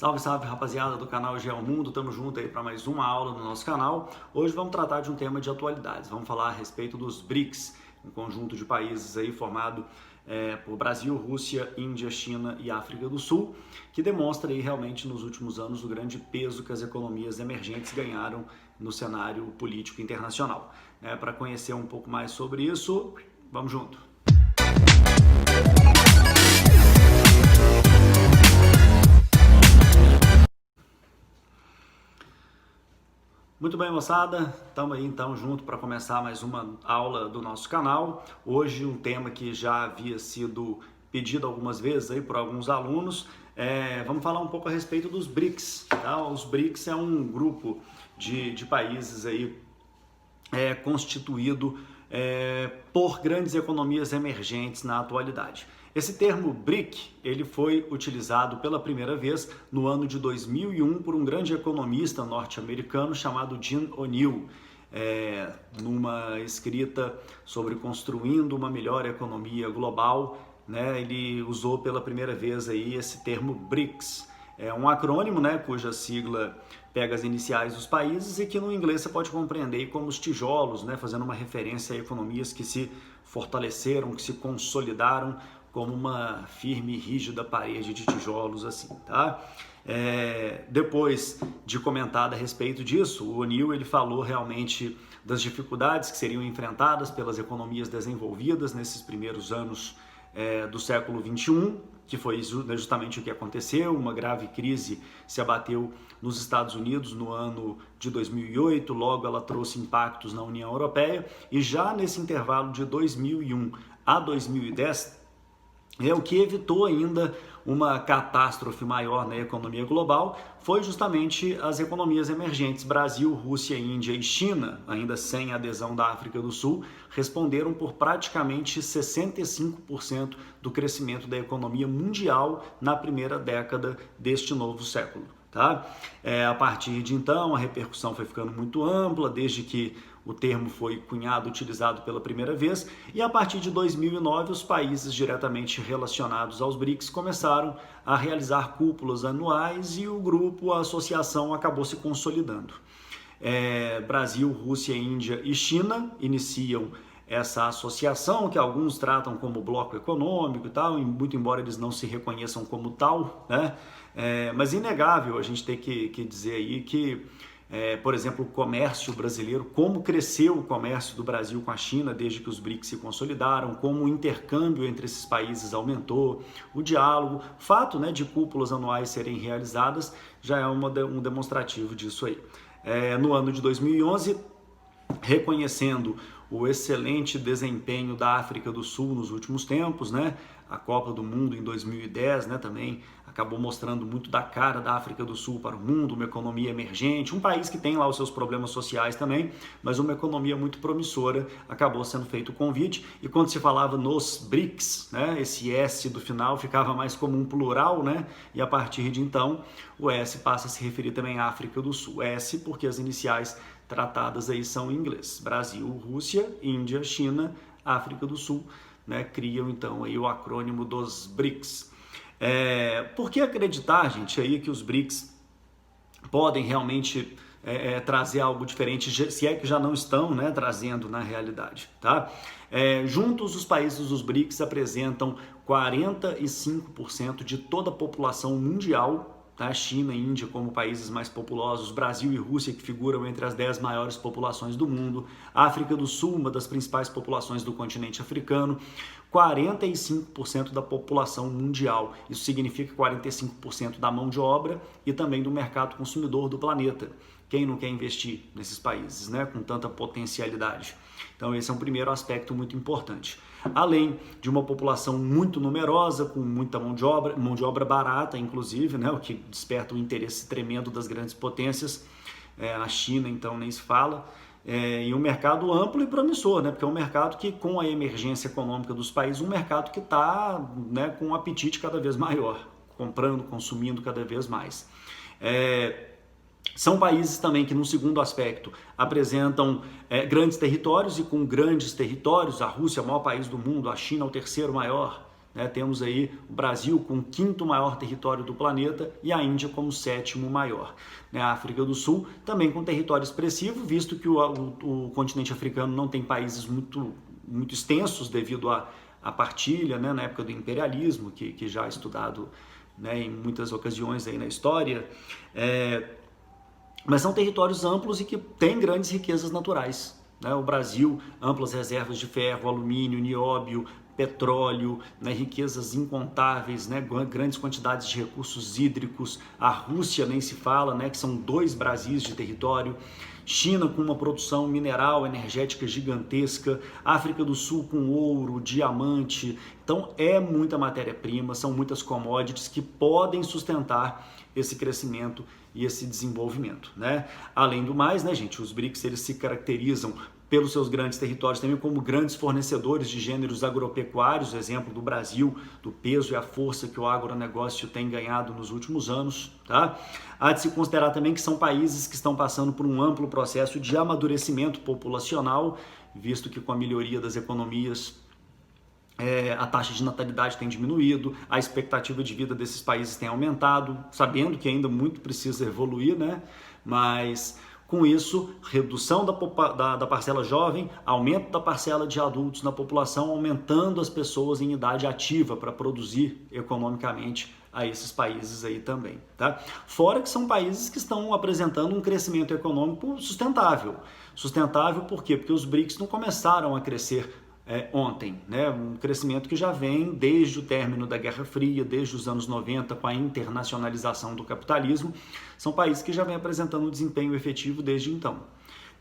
Salve, salve, rapaziada do canal Geomundo, tamo junto aí para mais uma aula no nosso canal. Hoje vamos tratar de um tema de atualidades, vamos falar a respeito dos BRICS, um conjunto de países aí formado por Brasil, Rússia, Índia, China e África do Sul, que demonstra aí realmente nos últimos anos o grande peso que as economias emergentes ganharam no cenário político internacional. Para conhecer um pouco mais sobre isso, vamos junto. Muito bem, moçada, estamos aí então junto para começar mais uma aula do nosso canal. Hoje um tema que já havia sido pedido algumas vezes aí por alguns alunos. Vamos falar um pouco a respeito dos BRICS. Tá? Os BRICS é um grupo de países aí constituído por grandes economias emergentes na atualidade. Esse termo BRIC, ele foi utilizado pela primeira vez no ano de 2001 por um grande economista norte-americano chamado Jim O'Neill, numa escrita sobre construindo uma melhor economia global, ele usou pela primeira vez aí esse termo BRICS. É um acrônimo, cuja sigla pega as iniciais dos países e que no inglês você pode compreender como os tijolos, fazendo uma referência a economias que se fortaleceram, que se consolidaram como uma firme e rígida parede de tijolos assim, tá? Depois de comentar a respeito disso, o O'Neill ele falou realmente das dificuldades que seriam enfrentadas pelas economias desenvolvidas nesses primeiros anos do século XXI, que foi justamente o que aconteceu. Uma grave crise se abateu nos Estados Unidos no ano de 2008, logo ela trouxe impactos na União Europeia, e já nesse intervalo de 2001 a 2010, o que evitou ainda uma catástrofe maior na economia global foi justamente as economias emergentes. Brasil, Rússia, Índia e China, ainda sem adesão da África do Sul, responderam por praticamente 65% do crescimento da economia mundial na primeira década deste novo século. Tá? A partir de então, a repercussão foi ficando muito ampla, desde que o termo foi cunhado, utilizado pela primeira vez, e a partir de 2009 os países diretamente relacionados aos BRICS começaram a realizar cúpulas anuais e o grupo, a associação, acabou se consolidando. Brasil, Rússia, Índia e China iniciam essa associação, que alguns tratam como bloco econômico e tal, muito embora eles não se reconheçam como tal, mas inegável a gente tem que dizer aí que, por exemplo, o comércio brasileiro, como cresceu o comércio do Brasil com a China desde que os BRICS se consolidaram, como o intercâmbio entre esses países aumentou, o diálogo, o fato de cúpulas anuais serem realizadas já é um demonstrativo disso aí. No ano de 2011, reconhecendo o excelente desempenho da África do Sul nos últimos tempos, a Copa do Mundo em 2010, também acabou mostrando muito da cara da África do Sul para o mundo, uma economia emergente, um país que tem lá os seus problemas sociais também, mas uma economia muito promissora. Acabou sendo feito o convite, e quando se falava nos BRICS, esse S do final ficava mais como um plural, e a partir de então o S passa a se referir também à África do Sul. S porque as iniciais tratadas aí são em inglês. Brasil, Rússia, Índia, China, África do Sul, criam então aí o acrônimo dos BRICS. Por que acreditar, gente, aí que os BRICS podem realmente trazer algo diferente, se é que já não estão trazendo na realidade, tá? Juntos, os países dos BRICS apresentam 45% de toda a população mundial, tá? China e Índia como países mais populosos, Brasil e Rússia que figuram entre as 10 maiores populações do mundo, África do Sul, uma das principais populações do continente africano, 45% da população mundial. Isso significa 45% da mão de obra e também do mercado consumidor do planeta. Quem não quer investir nesses países, com tanta potencialidade? Então esse é um primeiro aspecto muito importante. Além de uma população muito numerosa, com muita mão de obra barata, inclusive, o que desperta o interesse tremendo das grandes potências, a China então nem se fala, e um mercado amplo e promissor, porque é um mercado que, com a emergência econômica dos países, um mercado que está com um apetite cada vez maior, comprando, consumindo cada vez mais. São países também que, num segundo aspecto, apresentam grandes territórios, e com grandes territórios, a Rússia é o maior país do mundo, a China é o terceiro maior, né? Temos aí o Brasil com o quinto maior território do planeta e a Índia como o sétimo maior. Né? A África do Sul também com território expressivo, visto que o continente africano não tem países muito extensos devido à partilha, né? Na época do imperialismo, que já é estudado, né, em muitas ocasiões aí na história. Mas são territórios amplos e que têm grandes riquezas naturais. Né? O Brasil, amplas reservas de ferro, alumínio, nióbio, petróleo, né? Riquezas incontáveis, né? Grandes quantidades de recursos hídricos. A Rússia nem se fala, né? Que são 2 Brasis de território. China com uma produção mineral, energética gigantesca, África do Sul com ouro, diamante. Então é muita matéria-prima, são muitas commodities que podem sustentar esse crescimento e esse desenvolvimento, né? Além do mais, né, gente, os BRICS eles se caracterizam pelos seus grandes territórios também como grandes fornecedores de gêneros agropecuários, exemplo do Brasil, do peso e a força que o agronegócio tem ganhado nos últimos anos. Tá? Há de se considerar também que são países que estão passando por um amplo processo de amadurecimento populacional, visto que com a melhoria das economias a taxa de natalidade tem diminuído, a expectativa de vida desses países tem aumentado, sabendo que ainda muito precisa evoluir, né? Mas com isso, redução da parcela jovem, aumento da parcela de adultos na população, aumentando as pessoas em idade ativa para produzir economicamente a esses países aí também, tá? Fora que são países que estão apresentando um crescimento econômico sustentável. Sustentável por quê? Porque os BRICS não começaram a crescer ontem, né? Um crescimento que já vem desde o término da Guerra Fria, desde os anos 90, com a internacionalização do capitalismo. São países que já vêm apresentando um desempenho efetivo desde então.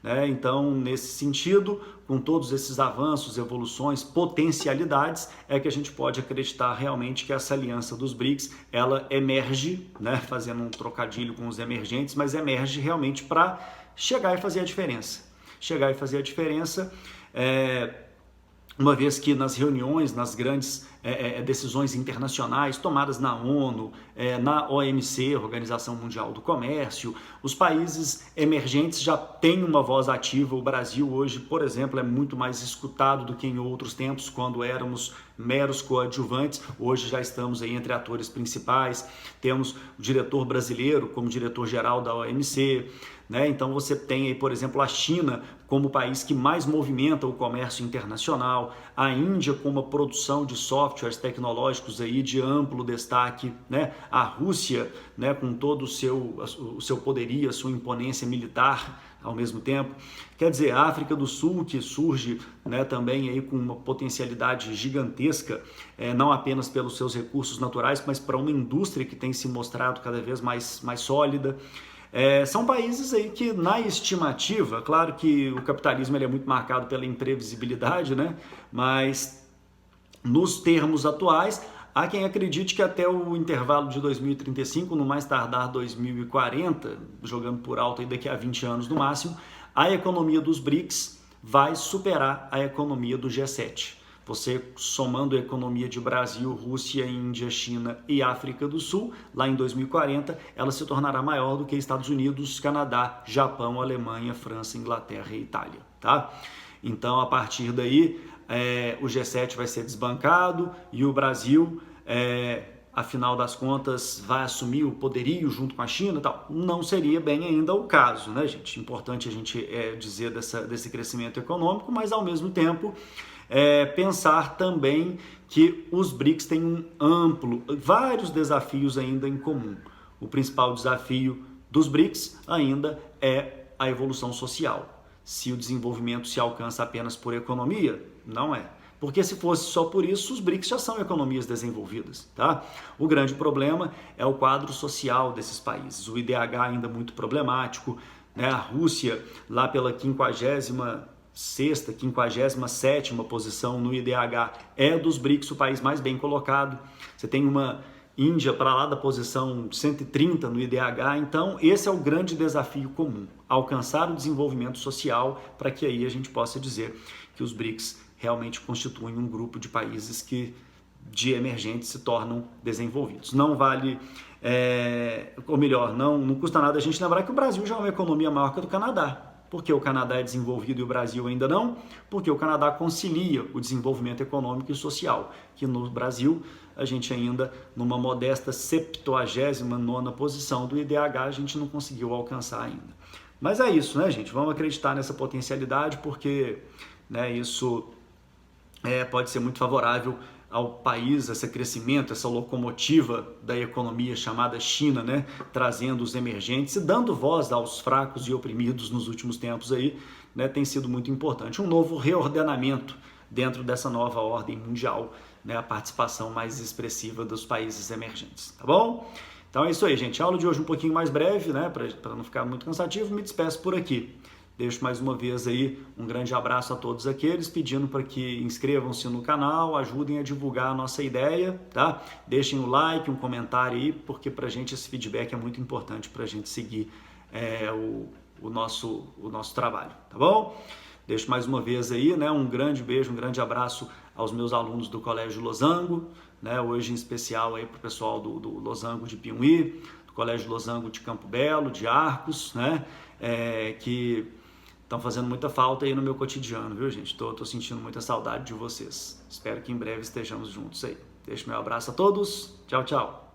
Né? Então, nesse sentido, com todos esses avanços, evoluções, potencialidades, é que a gente pode acreditar realmente que essa aliança dos BRICS, ela emerge, né? Fazendo um trocadilho com os emergentes, mas emerge realmente para chegar e fazer a diferença. Chegar e fazer a diferença uma vez que nas reuniões, nas grandes decisões internacionais tomadas na ONU, na OMC, Organização Mundial do Comércio, os países emergentes já têm uma voz ativa. O Brasil hoje, por exemplo, é muito mais escutado do que em outros tempos, quando éramos meros coadjuvantes. Hoje já estamos aí entre atores principais, temos o diretor brasileiro como diretor-geral da OMC, né? Então você tem aí, por exemplo, a China como o país que mais movimenta o comércio internacional, a Índia com uma produção de softwares tecnológicos aí de amplo destaque, né? A Rússia, né, com todo o seu poderio, a sua imponência militar ao mesmo tempo. Quer dizer, a África do Sul, que surge, né, também aí com uma potencialidade gigantesca, não apenas pelos seus recursos naturais, mas para uma indústria que tem se mostrado cada vez mais sólida. São países aí que, na estimativa, claro que o capitalismo ele é muito marcado pela imprevisibilidade, né? Mas nos termos atuais, há quem acredite que até o intervalo de 2035, no mais tardar 2040, jogando por alto aí daqui a 20 anos no máximo, a economia dos BRICS vai superar a economia do G7. Você somando a economia de Brasil, Rússia, Índia, China e África do Sul, lá em 2040, ela se tornará maior do que Estados Unidos, Canadá, Japão, Alemanha, França, Inglaterra e Itália. Tá? Então, a partir daí, o G7 vai ser desbancado e o Brasil, afinal das contas, vai assumir o poderio junto com a China e tal. Não seria bem ainda o caso, né, gente? Importante a gente dizer desse crescimento econômico, mas ao mesmo tempo pensar também que os BRICS têm vários desafios ainda em comum. O principal desafio dos BRICS ainda é a evolução social. Se o desenvolvimento se alcança apenas por economia, não é. Porque se fosse só por isso, os BRICS já são economias desenvolvidas, tá? O grande problema é o quadro social desses países. O IDH ainda muito problemático, né? A Rússia, lá pela 57ª posição no IDH, é dos BRICS o país mais bem colocado. Você tem uma Índia para lá da posição 130 no IDH, então esse é o grande desafio comum, alcançar o desenvolvimento social para que aí a gente possa dizer que os BRICS realmente constituem um grupo de países que de emergentes se tornam desenvolvidos. Não vale, ou melhor, não custa nada a gente lembrar que o Brasil já é uma economia maior que a do Canadá. Porque o Canadá é desenvolvido e o Brasil ainda não? Porque o Canadá concilia o desenvolvimento econômico e social, que no Brasil a gente ainda, numa modesta 79ª posição do IDH, a gente não conseguiu alcançar ainda. Mas é isso, né, gente? Vamos acreditar nessa potencialidade, porque, né, isso pode ser muito favorável ao país, esse crescimento, essa locomotiva da economia chamada China, né, trazendo os emergentes e dando voz aos fracos e oprimidos nos últimos tempos aí, né, tem sido muito importante. Um novo reordenamento dentro dessa nova ordem mundial, né, a participação mais expressiva dos países emergentes, tá bom? Então é isso aí, gente. A aula de hoje um pouquinho mais breve, né, para não ficar muito cansativo, me despeço por aqui. Deixo mais uma vez aí um grande abraço a todos aqueles, pedindo para que inscrevam-se no canal, ajudem a divulgar a nossa ideia, tá? Deixem o like, um comentário aí, porque para a gente esse feedback é muito importante para a gente seguir o nosso trabalho, tá bom? Deixo mais uma vez aí, né, um grande beijo, um grande abraço aos meus alunos do Colégio Losango, né, hoje em especial aí para o pessoal do Losango de Piumhi, do Colégio Losango de Campo Belo, de Arcos, né, que estão fazendo muita falta aí no meu cotidiano, viu, gente? Tô sentindo muita saudade de vocês. Espero que em breve estejamos juntos aí. Deixo meu abraço a todos. Tchau, tchau.